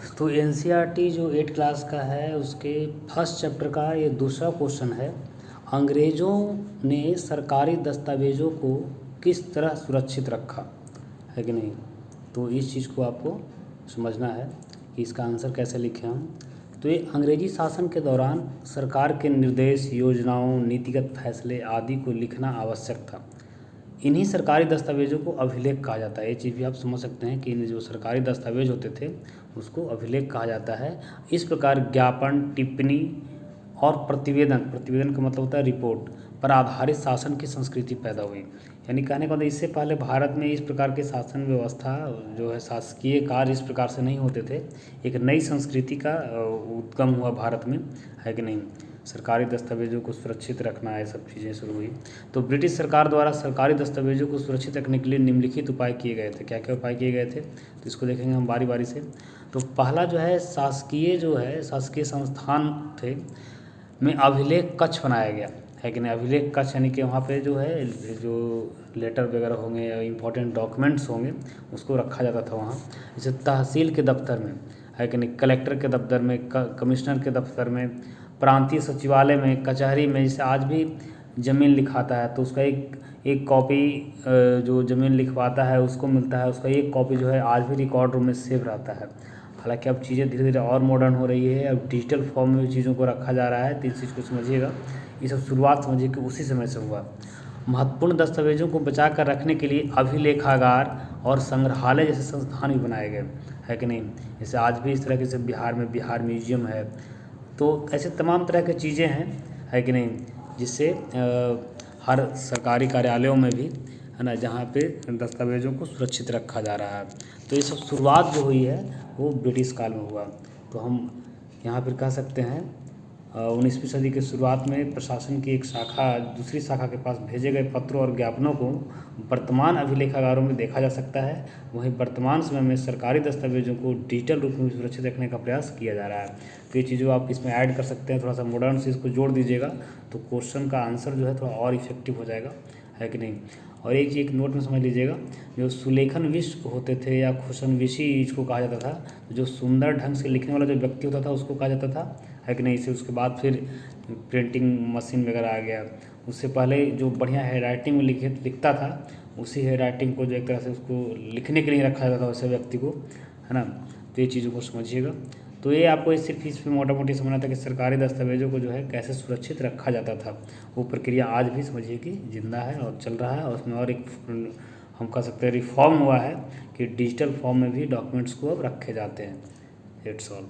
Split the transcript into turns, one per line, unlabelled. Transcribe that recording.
तो एनसीईआरटी जो 8 क्लास का है उसके फर्स्ट चैप्टर का ये दूसरा क्वेश्चन है। अंग्रेज़ों ने सरकारी दस्तावेज़ों को किस तरह सुरक्षित रखा, है कि नहीं। तो इस चीज़ को आपको समझना है कि इसका आंसर कैसे लिखें हम। तो ये अंग्रेजी शासन के दौरान सरकार के निर्देश, योजनाओं, नीतिगत फैसले आदि को लिखना आवश्यक था। इन्हीं सरकारी दस्तावेज़ों को अभिलेख कहा जाता है। ये चीज़ भी आप समझ सकते हैं कि इन जो सरकारी दस्तावेज होते थे उसको अभिलेख कहा जाता है। इस प्रकार ज्ञापन, टिप्पणी और प्रतिवेदन का मतलब होता है रिपोर्ट पर आधारित शासन की संस्कृति पैदा हुई। यानी कहने का मतलब इससे पहले भारत में इस प्रकार के शासन व्यवस्था जो है, शासकीय कार्य इस प्रकार से नहीं होते थे। एक नई संस्कृति का उद्गम हुआ भारत में, है कि नहीं। सरकारी दस्तावेज़ों को सुरक्षित रखना, है सब चीज़ें शुरू हुई। तो ब्रिटिश सरकार द्वारा सरकारी दस्तावेज़ों को सुरक्षित रखने के लिए निम्नलिखित उपाय किए गए थे। क्या क्या उपाय किए गए थे तो इसको देखेंगे हम बारी बारी से। तो पहला जो है शासकीय संस्थान थे में अभिलेख कक्ष बनाया गया, है कि नहीं। अभिलेख कक्ष यानी कि वहाँ पे जो है जो लेटर वगैरह होंगे या इम्पोर्टेंट डॉक्यूमेंट्स होंगे उसको रखा जाता था वहाँ। जैसे तहसील के दफ्तर में, है कि नहीं, कलेक्टर के दफ्तर में, कमिश्नर के दफ्तर में, प्रांतीय सचिवालय में, कचहरी में। जैसे आज भी ज़मीन लिखाता है तो उसका एक कॉपी जो ज़मीन लिखवाता है उसको मिलता है, उसका एक कॉपी जो है आज भी रिकॉर्ड रूम में सेव रहता है। हालांकि अब चीज़ें धीरे धीरे और मॉडर्न हो रही है, अब डिजिटल फॉर्म में भी चीज़ों को रखा जा रहा है। तो इस चीज़ को समझिएगा, ये सब शुरुआत समझिए कि उसी समय से हुआ। महत्वपूर्ण दस्तावेज़ों को बचा कर रखने के लिए अभिलेखागार और संग्रहालय जैसे संस्थान भी बनाए गए, है कि नहीं। जैसे आज भी इस तरह के जैसे बिहार में बिहार म्यूजियम है। तो ऐसे तमाम तरह की चीज़ें हैं, है कि नहीं, जिससे हर सरकारी कार्यालयों में भी, है ना, जहाँ पे दस्तावेज़ों को सुरक्षित रखा जा रहा है। तो ये सब शुरुआत जो हुई है वो ब्रिटिश काल में हुआ। तो हम यहाँ पर कह सकते हैं 19वीं सदी के शुरुआत में प्रशासन की एक शाखा दूसरी शाखा के पास भेजे गए पत्रों और ज्ञापनों को वर्तमान अभिलेखागारों में देखा जा सकता है। वहीं वर्तमान समय में सरकारी दस्तावेज़ों को डिजिटल रूप में सुरक्षित रखने का प्रयास किया जा रहा है। तो ये चीज़ों आप इसमें ऐड कर सकते हैं, थोड़ा सा मॉडर्न से इसको जोड़ दीजिएगा तो क्वेश्चन का आंसर जो है थोड़ा और इफेक्टिव हो जाएगा, है कि नहीं। और एक नोट में समझ लीजिएगा, जो सुलेखन विश होते थे या खुशनविशी इसको कहा जाता था, जो सुंदर ढंग से लिखने वाला जो व्यक्ति होता था उसको कहा जाता था, है कि नहीं। इसे उसके बाद फिर प्रिंटिंग मशीन वगैरह आ गया। उससे पहले जो बढ़िया हैंड राइटिंग में लिखता था उसी हैंड राइटिंग को जो एक तरह से उसको लिखने के लिए रखा जाता था वैसे व्यक्ति को, है ना। तो ये चीज़ों को समझिएगा। तो ये आपको सिर्फ इसमें मोटा मोटी समझना था कि सरकारी दस्तावेज़ों को जो है कैसे सुरक्षित रखा जाता था। वो प्रक्रिया आज भी समझिए कि जिंदा है और चल रहा है। और उसमें और एक हम कह सकते हैं रिफॉर्म हुआ है कि डिजिटल फॉर्म में भी डॉक्यूमेंट्स को अब रखे जाते हैं। It's all.